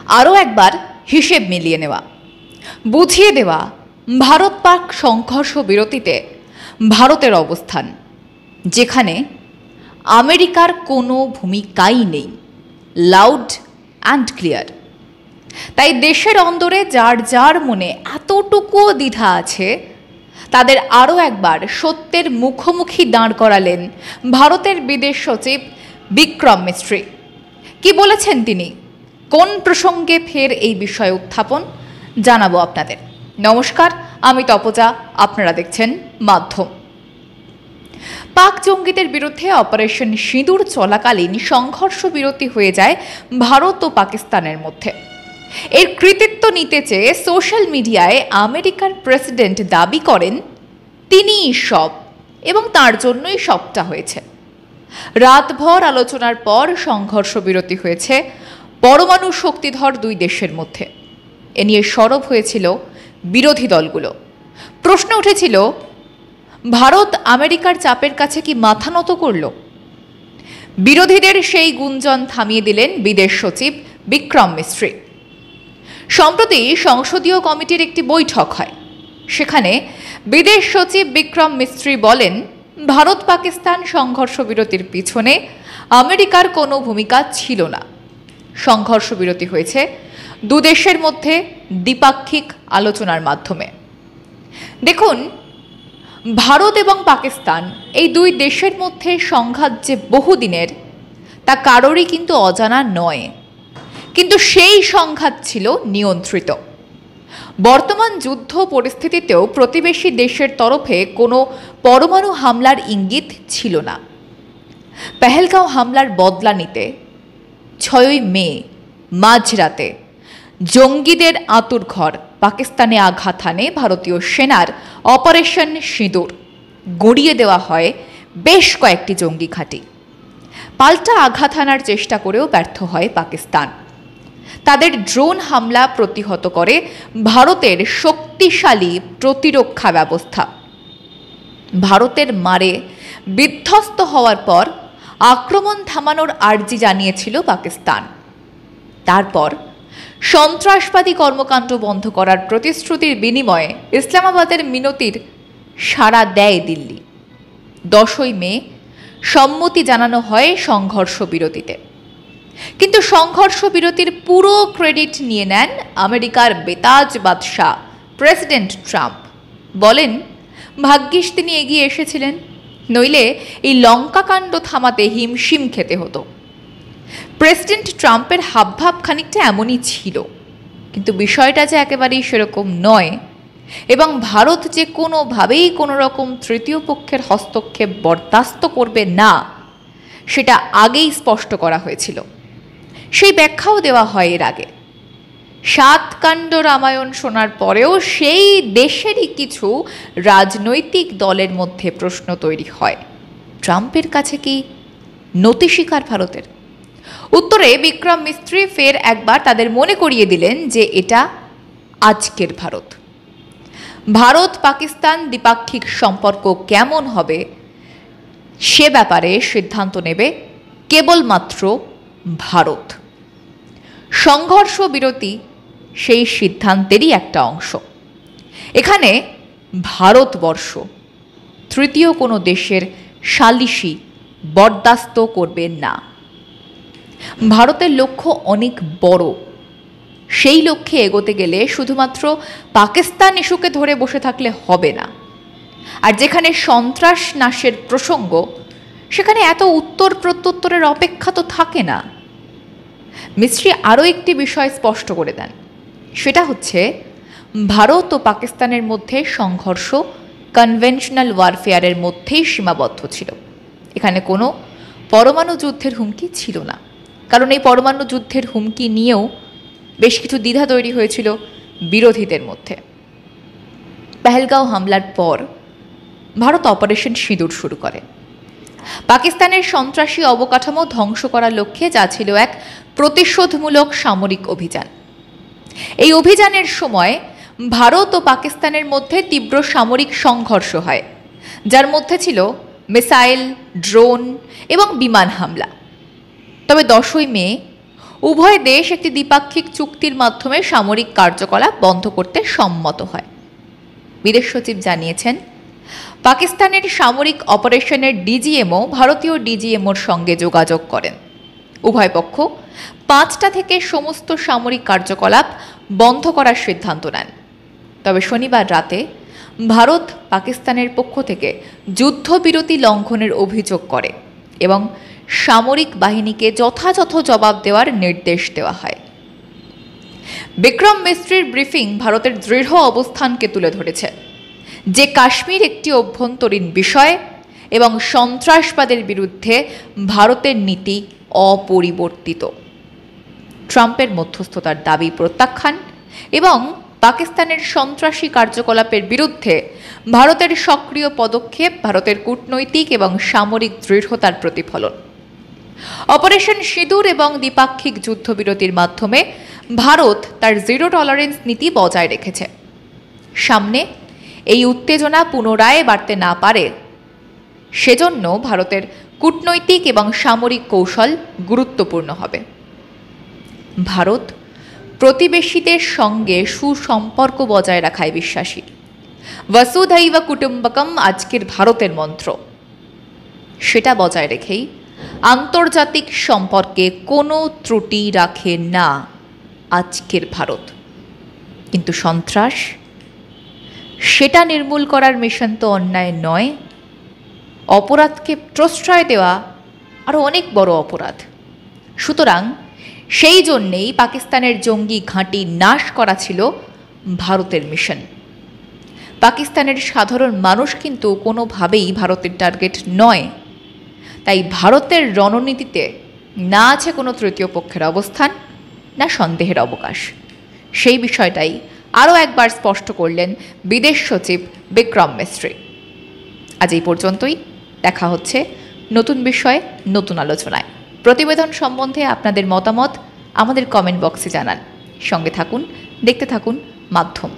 আরও একবার হিসেব মিলিয়ে নেওয়া, বুঝিয়ে দেওয়া ভারত পাক সংঘর্ষ বিরতিতে ভারতের অবস্থান, যেখানে আমেরিকার কোনো ভূমিকাই নেই, লাউড অ্যান্ড ক্লিয়ার। তাই দেশের অন্দরে যার যার মনে এতটুকুও দ্বিধা আছে, তাদের আরও একবার সত্যের মুখোমুখি দাঁড় করালেন ভারতের বিদেশ সচিব বিক্রম মিস্ত্রি। কি বলেছেন তিনি, কোন প্রসঙ্গে ফের এই বিষয়ে উত্থাপন, জানাবো আপনাদের। নমস্কার, আমি তপজা, আপনারা দেখছেন মাধ্যম। পাক জঙ্গিদের বিরুদ্ধে অপারেশন সিঁদুর চলাকালীন সংঘর্ষ বিরতি হয়ে যায় ভারত ও পাকিস্তানের মধ্যে। এর কৃতিত্ব নিতে চেয়ে সোশ্যাল মিডিয়ায় আমেরিকার প্রেসিডেন্ট দাবি করেন তিনিই সব এবং তার জন্যই সবটা হয়েছে। রাতভর আলোচনার পর সংঘর্ষ বিরতি হয়েছে পরমাণু শক্তিধর দুই দেশের মধ্যে। এ নিয়ে সরব হয়েছিল বিরোধী দলগুলো। প্রশ্ন উঠেছিল, ভারত আমেরিকার চাপের কাছে কি মাথা নত করল? বিরোধীদের সেই গুঞ্জন থামিয়ে দিলেন বিদেশ সচিব বিক্রম মিস্ত্রি। সম্প্রতি সংসদীয় কমিটির একটি বৈঠক হয়। সেখানে বিদেশ সচিব বিক্রম মিস্ত্রি বলেন, ভারত পাকিস্তান সংঘর্ষ বিরতির পিছনে আমেরিকার কোনো ভূমিকা ছিল না। সংঘর্ষ বিরতি হয়েছে দুদেশের মধ্যে দ্বিপাক্ষিক আলোচনার মাধ্যমে। দেখুন, ভারত এবং পাকিস্তান এই দুই দেশের মধ্যে সংঘাত যে বহুদিনের, তা কারোরই কিন্তু অজানা নয়। কিন্তু সেই সংঘাত ছিল নিয়ন্ত্রিত। বর্তমান যুদ্ধ পরিস্থিতিতেও প্রতিবেশী দেশের তরফে কোনো পরমাণু হামলার ইঙ্গিত ছিল না। পেহেলগাঁও হামলার বদলা নিতে 6ই মে মাঝরাতে জঙ্গিদের আঁতুড়ঘর পাকিস্তানে আঘাত হানে ভারতীয় সেনার অপারেশন সিঁদুর। গড়িয়ে দেওয়া হয় বেশ কয়েকটি জঙ্গি ঘাঁটি। পাল্টা আঘাত হানার চেষ্টা করেও ব্যর্থ হয় পাকিস্তান। তাদের ড্রোন হামলা প্রতিহত করে ভারতের শক্তিশালী প্রতিরক্ষা ব্যবস্থা। ভারতের মারে বিধ্বস্ত হওয়ার পর আক্রমণ থামানোর আর্জি জানিয়েছিল পাকিস্তান। তারপর সন্ত্রাসবাদী কর্মকাণ্ড বন্ধ করার প্রতিশ্রুতির বিনিময়ে ইসলামাবাদের মিনতির সাড়া দেয় দিল্লি। 10ই মে সম্মতি জানানো হয় সংঘর্ষ বিরতিতে। কিন্তু সংঘর্ষ বিরতির পুরো ক্রেডিট নিয়ে নেন আমেরিকার বেতাজ বাদশাহ প্রেসিডেন্ট ট্রাম্প। বলেন, ভাগ্যিস তিনি এগিয়ে এসেছিলেন, নইলে এই লঙ্কাকাণ্ড থামাতে হিমশিম খেতে হতো। প্রেসিডেন্ট ট্রাম্পের হাবভাব খানিকটা এমনই ছিল, কিন্তু বিষয়টা যে একেবারেই সেরকম নয় এবং ভারত যে কোনোভাবেই কোনো রকম তৃতীয় পক্ষের হস্তক্ষেপ বরদাস্ত করবে না, সেটা আগেই স্পষ্ট করা হয়েছিল। সেই ব্যাখ্যাও দেওয়া হয় এর আগে। 7 কাণ্ড রামায়ণ শোনার পরেও সেই দেশেরই কিছু রাজনৈতিক দলের মধ্যে প্রশ্ন তৈরি হয়, ট্রাম্পের কাছে কি নতি স্বীকার ভারতের? উত্তরে বিক্রম মিস্ত্রি ফের একবার তাদের মনে করিয়ে দিলেন যে এটা আজকের ভারত। ভারত পাকিস্তান দ্বিপাক্ষিক সম্পর্ক কেমন হবে সে ব্যাপারে সিদ্ধান্ত নেবে কেবলমাত্র ভারত। সংঘর্ষ বিরতি সেই সিদ্ধান্তেরই একটা অংশ। এখানে ভারতবর্ষ তৃতীয় কোনো দেশের সালিসি বরদাস্ত করবে না। ভারতের লক্ষ্য অনেক বড়। সেই লক্ষ্যে এগোতে গেলে শুধুমাত্র পাকিস্তান ইস্যুকে ধরে বসে থাকলে হবে না। আর যেখানে সন্ত্রাস নাশের প্রসঙ্গ, সেখানে এত উত্তর প্রত্যুত্তরের অপেক্ষা তো থাকে না। মিস্ত্রি আরও একটি বিষয় স্পষ্ট করে দেন, সেটা হচ্ছে ভারত ও পাকিস্তানের মধ্যে সংঘর্ষ কনভেনশনাল ওয়ারফেয়ারের মধ্যেই সীমাবদ্ধ ছিল। এখানে কোনো পরমাণু যুদ্ধের হুমকি ছিল না, কারণ এই পরমাণু যুদ্ধের হুমকি নিয়েও বেশ কিছু দ্বিধা তৈরি হয়েছিল বিরোধীদের মধ্যে। পেহেলগাঁও হামলার পর ভারত অপারেশন সিঁদুর শুরু করে। পাকিস্তানের সন্ত্রাসী অবকাঠামো ধ্বংস করার লক্ষ্যে যা ছিল এক প্রতিশোধমূলক সামরিক অভিযান। এই অভিযানের সময় ভারত ও পাকিস্তানের মধ্যে তীব্র সামরিক সংঘর্ষ হয়, যার মধ্যে ছিল মিসাইল, ড্রোন এবং বিমান হামলা। তবে 10ই মে উভয় দেশ একটি দ্বিপাক্ষিক চুক্তির মাধ্যমে সামরিক কার্যকলাপ বন্ধ করতে সম্মত হয়। বিদেশ সচিব জানিয়েছেন, পাকিস্তানের সামরিক অপারেশনের ডিজিএমও ভারতীয় ডিজিএমওর সঙ্গে যোগাযোগ করেন। উভয় পক্ষ 5টা থেকে সমস্ত সামরিক কার্যকলাপ বন্ধ করার সিদ্ধান্ত নেন। তবে শনিবার রাতে ভারত পাকিস্তানের পক্ষ থেকে যুদ্ধবিরতি লঙ্ঘনের অভিযোগ করে এবং সামরিক বাহিনীকে যথাযথ জবাব দেওয়ার নির্দেশ দেওয়া হয়। বিক্রম মিস্ত্রির ব্রিফিং ভারতের দৃঢ় অবস্থানকে তুলে ধরেছে যে কাশ্মীর একটি অভ্যন্তরীণ বিষয় এবং সন্ত্রাসবাদের বিরুদ্ধে ভারতের নীতি অপরিবর্তিত। ট্রাম্পের মধ্যস্থতার দাবি প্রত্যাখ্যান এবং পাকিস্তানের সন্ত্রাসী কার্যকলাপের বিরুদ্ধে ভারতের সক্রিয় পদক্ষেপ ভারতের কূটনৈতিক এবং সামরিক দৃঢ়তার প্রতিফলন। অপারেশন সিঁদুর এবং দ্বিপাক্ষিক যুদ্ধবিরতির মাধ্যমে ভারত তার জিরো টলারেন্স নীতি বজায় রেখেছে। সামনে এই উত্তেজনা পুনরায় বাড়তে না পারে সেজন্য ভারতের কূটনৈতিক এবং সামরিক কৌশল গুরুত্বপূর্ণ হবে। ভারত প্রতিবেশীদের সঙ্গে সুসম্পর্ক বজায় রাখায় বিশ্বাসী। বসুধৈব কুটুম্বকম আজকের ভারতের মন্ত্র। সেটা বজায় রেখেই আন্তর্জাতিক সম্পর্কে কোনো ত্রুটি রাখে না আজকের ভারত। কিন্তু সন্ত্রাস, সেটা নির্মূল করার মিশন তো অন্যায় নয়। অপরাধকে প্রশ্রয় দেওয়া আরও অনেক বড় অপরাধ। সুতরাং সেই জন্যেই পাকিস্তানের জঙ্গি ঘাঁটি নাশ করা ছিল ভারতের মিশন। পাকিস্তানের সাধারণ মানুষ কিন্তু কোনোভাবেই ভারতের টার্গেট নয়। তাই ভারতের রণনীতিতে না আছে কোনো তৃতীয় পক্ষের অবস্থান, না সন্দেহের অবকাশ। সেই বিষয়টাই আরও একবার স্পষ্ট করলেন বিদেশ সচিব বিক্রম মিস্ত্রি। আজ এই পর্যন্তই। দেখা হচ্ছে নতুন বিষয়ে, নতুন আলোচনায়। প্রতিবেদন সম্বন্ধে আপনাদের মতামত আমাদের কমেন্ট বক্সে জানান। সঙ্গে থাকুন, দেখতে থাকুন মাধ্যম।